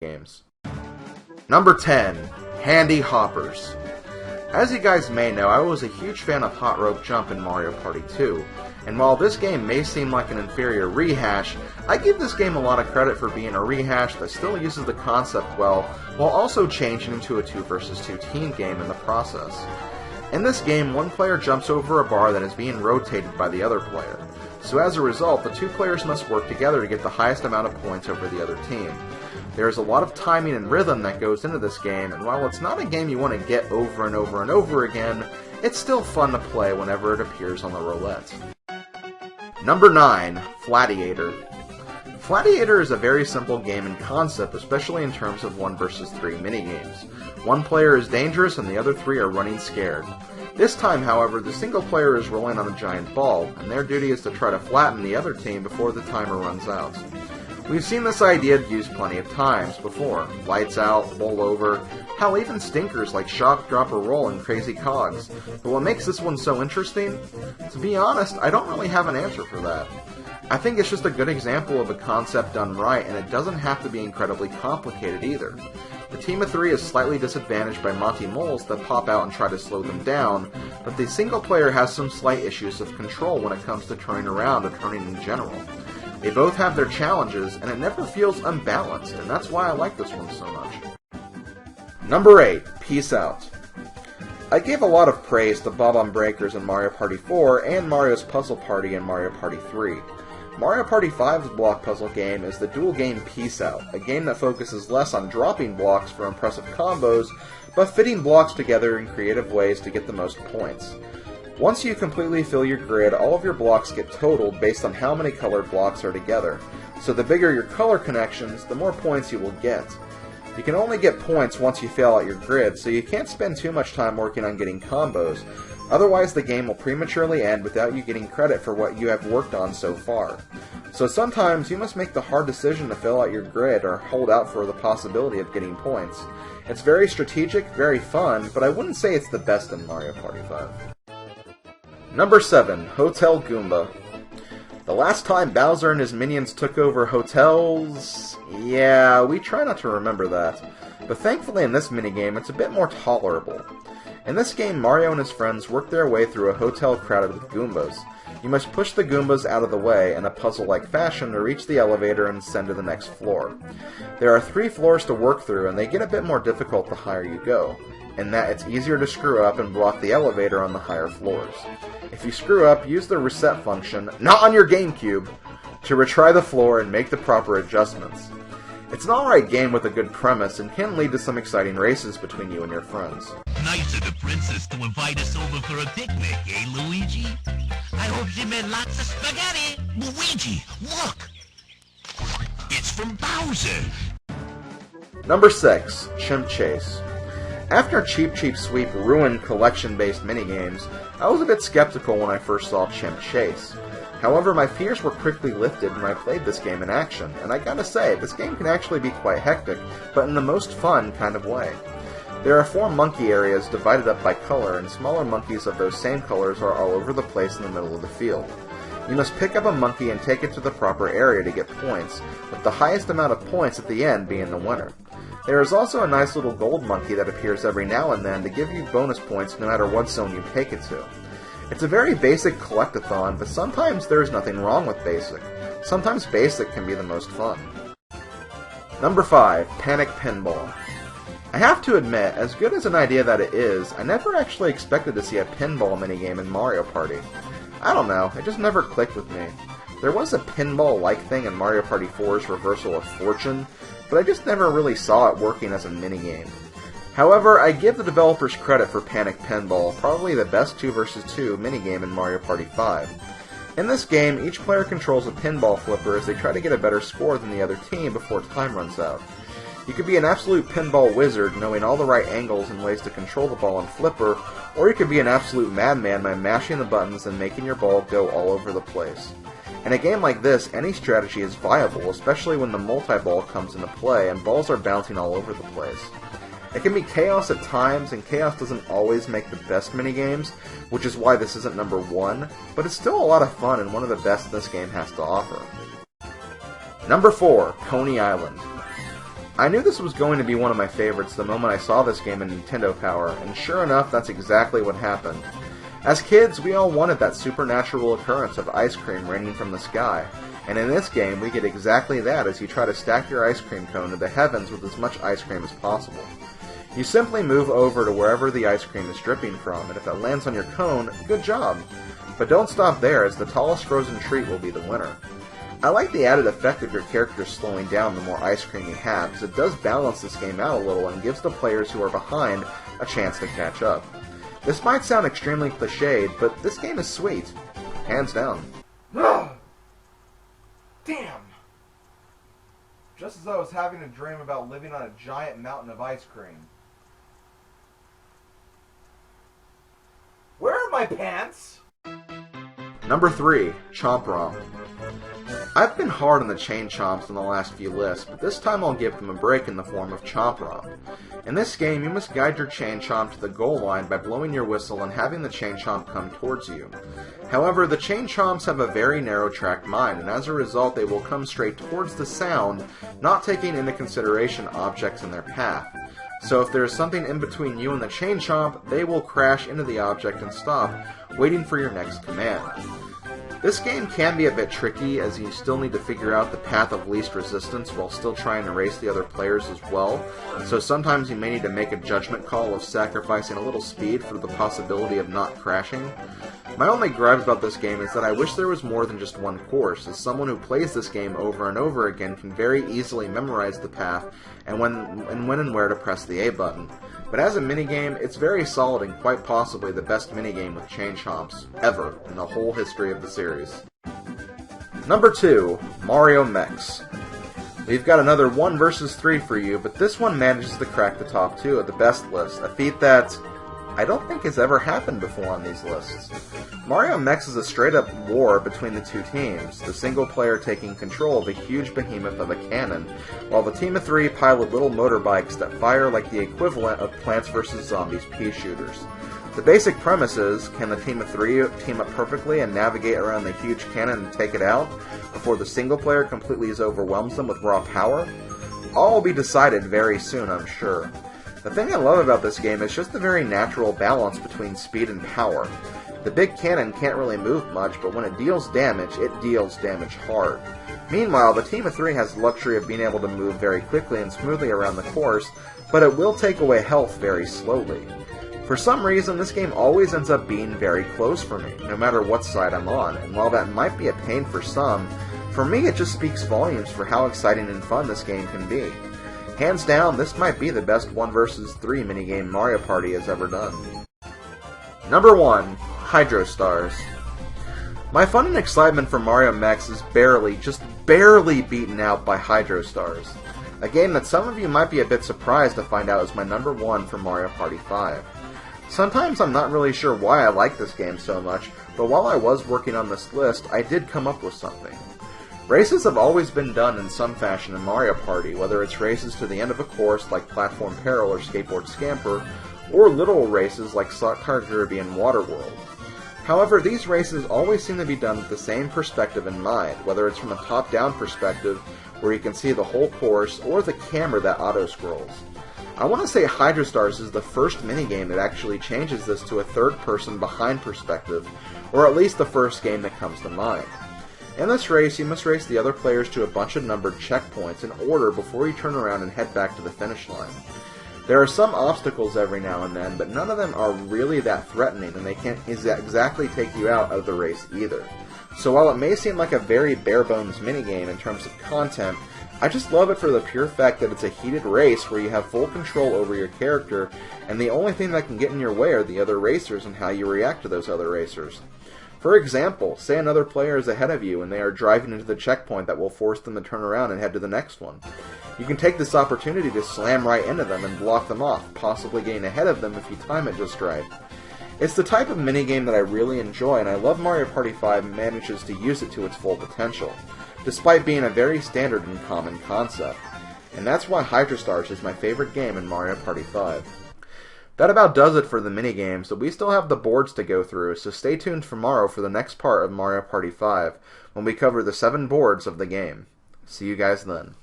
games. Number 10. Handy Hoppers. As you guys may know, I was a huge fan of Hot Rope Jump in Mario Party 2, and while this game may seem like an inferior rehash, I give this game a lot of credit for being a rehash that still uses the concept well, while also changing into a 2 vs 2 team game in the process. In this game, one player jumps over a bar that is being rotated by the other player. So as a result, the two players must work together to get the highest amount of points over the other team. There is a lot of timing and rhythm that goes into this game, and while it's not a game you want to get over and over and over again, it's still fun to play whenever it appears on the roulette. Number 9. Flatiator. Flatiator is a very simple game in concept, especially in terms of 1 vs 3 minigames. One player is dangerous and the other 3 are running scared. This time, however, the single player is rolling on a giant ball, and their duty is to try to flatten the other team before the timer runs out. We've seen this idea used plenty of times before. Lights out, bowl over, hell, even stinkers like shock, drop, or roll in Crazy Cogs. But what makes this one so interesting? To be honest, I don't really have an answer for that. I think it's just a good example of a concept done right, and it doesn't have to be incredibly complicated either. The team of 3 is slightly disadvantaged by Monty Moles that pop out and try to slow them down, but the single player has some slight issues of control when it comes to turning around or turning in general. They both have their challenges, and it never feels unbalanced, and that's why I like this one so much. Number 8. Peace Out. I gave a lot of praise to Bob-omb Breakers in Mario Party 4 and Mario's Puzzle Party in Mario Party 3. Mario Party 5's block puzzle game is the dual game Peace Out, a game that focuses less on dropping blocks for impressive combos, but fitting blocks together in creative ways to get the most points. Once you completely fill your grid, all of your blocks get totaled based on how many colored blocks are together, so the bigger your color connections, the more points you will get. You can only get points once you fill out your grid, so you can't spend too much time working on getting combos, otherwise the game will prematurely end without you getting credit for what you have worked on so far. So sometimes you must make the hard decision to fill out your grid or hold out for the possibility of getting points. It's very strategic, very fun, but I wouldn't say it's the best in Mario Party 5. Number 7. Hotel Goomba. The last time Bowser and his minions took over hotels... yeah, we try not to remember that. But thankfully in this minigame it's a bit more tolerable. In this game, Mario and his friends work their way through a hotel crowded with Goombas. You must push the Goombas out of the way in a puzzle-like fashion to reach the elevator and ascend to the next floor. There are 3 floors to work through, and they get a bit more difficult the higher you go, in that it's easier to screw up and block the elevator on the higher floors. If you screw up, use the reset function, not on your GameCube, to retry the floor and make the proper adjustments. It's an alright game with a good premise and can lead to some exciting races between you and your friends. Nice of the princess to invite us over for a picnic, eh, Luigi? I hope she made lots of spaghetti. Luigi, look! It's from Bowser! Number 6. Chimp Chase. After Cheep Cheep Sweep ruined collection-based minigames, I was a bit skeptical when I first saw Chimp Chase. However, my fears were quickly lifted when I played this game in action, and I gotta say, this game can actually be quite hectic, but in the most fun kind of way. There are 4 monkey areas divided up by color, and smaller monkeys of those same colors are all over the place in the middle of the field. You must pick up a monkey and take it to the proper area to get points, with the highest amount of points at the end being the winner. There is also a nice little gold monkey that appears every now and then to give you bonus points no matter what zone you take it to. It's a very basic collectathon, but sometimes there is nothing wrong with basic. Sometimes basic can be the most fun. Number 5. Panic Pinball. I have to admit, as good as an idea that it is, I never actually expected to see a pinball minigame in Mario Party. I don't know, it just never clicked with me. There was a pinball-like thing in Mario Party 4's Reversal of Fortune, but I just never really saw it working as a minigame. However, I give the developers credit for Panic Pinball, probably the best 2 vs 2 minigame in Mario Party 5. In this game, each player controls a pinball flipper as they try to get a better score than the other team before time runs out. You could be an absolute pinball wizard, knowing all the right angles and ways to control the ball and flipper, or you could be an absolute madman by mashing the buttons and making your ball go all over the place. In a game like this, any strategy is viable, especially when the multi-ball comes into play and balls are bouncing all over the place. It can be chaos at times, and chaos doesn't always make the best minigames, which is why this isn't number 1, but it's still a lot of fun and one of the best this game has to offer. Number 4. Coney Island. I knew this was going to be one of my favorites the moment I saw this game in Nintendo Power, and sure enough, that's exactly what happened. As kids, we all wanted that supernatural occurrence of ice cream raining from the sky, and in this game, we get exactly that as you try to stack your ice cream cone to the heavens with as much ice cream as possible. You simply move over to wherever the ice cream is dripping from, and if it lands on your cone, good job! But don't stop there, as the tallest frozen treat will be the winner. I like the added effect of your character slowing down the more ice cream you have, because it does balance this game out a little and gives the players who are behind a chance to catch up. This might sound extremely cliched, but this game is sweet. Hands down. Damn! Just as I was having a dream about living on a giant mountain of ice cream. Where are my pants? Number 3, CHOMP ROMP. I've been hard on the chain chomps in the last few lists, but this time I'll give them a break in the form of CHOMP ROMP. In this game, you must guide your chain chomp to the goal line by blowing your whistle and having the chain chomp come towards you. However, the chain chomps have a very narrow track mind, and as a result they will come straight towards the sound, not taking into consideration objects in their path. So if there is something in between you and the chain chomp, they will crash into the object and stop, waiting for your next command. This game can be a bit tricky, as you still need to figure out the path of least resistance while still trying to race the other players as well, so sometimes you may need to make a judgment call of sacrificing a little speed for the possibility of not crashing. My only gripe about this game is that I wish there was more than just one course, as someone who plays this game over and over again can very easily memorize the path and when and where to press the A button. But as a minigame, it's very solid and quite possibly the best minigame with chain chomps ever in the whole history of the series. Number 2, Mario MECHS. We've got another 1 versus 3 for you, but this one manages to crack the top 2 of the best list, a feat that I don't think has ever happened before on these lists. Mario MECHS is a straight-up war between the two teams, the single player taking control of a huge behemoth of a cannon, while the team of 3 pilot little motorbikes that fire like the equivalent of Plants vs. Zombies pea shooters. The basic premise is, can the team of 3 team up perfectly and navigate around the huge cannon and take it out, before the single player completely overwhelms them with raw power? All will be decided very soon, I'm sure. The thing I love about this game is just the very natural balance between speed and power. The big cannon can't really move much, but when it deals damage hard. Meanwhile, the team of 3 has the luxury of being able to move very quickly and smoothly around the course, but it will take away health very slowly. For some reason, this game always ends up being very close for me, no matter what side I'm on, and while that might be a pain for some, for me it just speaks volumes for how exciting and fun this game can be. Hands down, this might be the best 1 vs. 3 minigame Mario Party has ever done. Number 1, HYDROSTARS. My fun and excitement for Mario MECHS is just barely beaten out by HYDROSTARS, a game that some of you might be a bit surprised to find out is my number 1 for Mario Party 5. Sometimes I'm not really sure why I like this game so much, but while I was working on this list, I did come up with something. Races have always been done in some fashion in Mario Party, whether it's races to the end of a course like Platform Peril or Skateboard Scamper, or literal races like CHYDROSTARS and Waterworld. However, these races always seem to be done with the same perspective in mind, whether it's from a top-down perspective, where you can see the whole course, or the camera that auto-scrolls. I want to say HYDROSTARS is the first minigame that actually changes this to a third-person behind perspective, or at least the first game that comes to mind. In this race, you must race the other players to a bunch of numbered checkpoints in order before you turn around and head back to the finish line. There are some obstacles every now and then, but none of them are really that threatening, and they can't exactly take you out of the race either. So while it may seem like a very bare-bones minigame in terms of content, I just love it for the pure fact that it's a heated race where you have full control over your character, and the only thing that can get in your way are the other racers and how you react to those other racers. For example, say another player is ahead of you and they are driving into the checkpoint that will force them to turn around and head to the next one. You can take this opportunity to slam right into them and block them off, possibly getting ahead of them if you time it just right. It's the type of minigame that I really enjoy, and I love Mario Party 5 manages to use it to its full potential, despite being a very standard and common concept. And that's why HYDROSTARS is my favorite game in Mario Party 5. That about does it for the minigames, but we still have the boards to go through, so stay tuned tomorrow for the next part of Mario Party 5, when we cover the 7 boards of the game. See you guys then.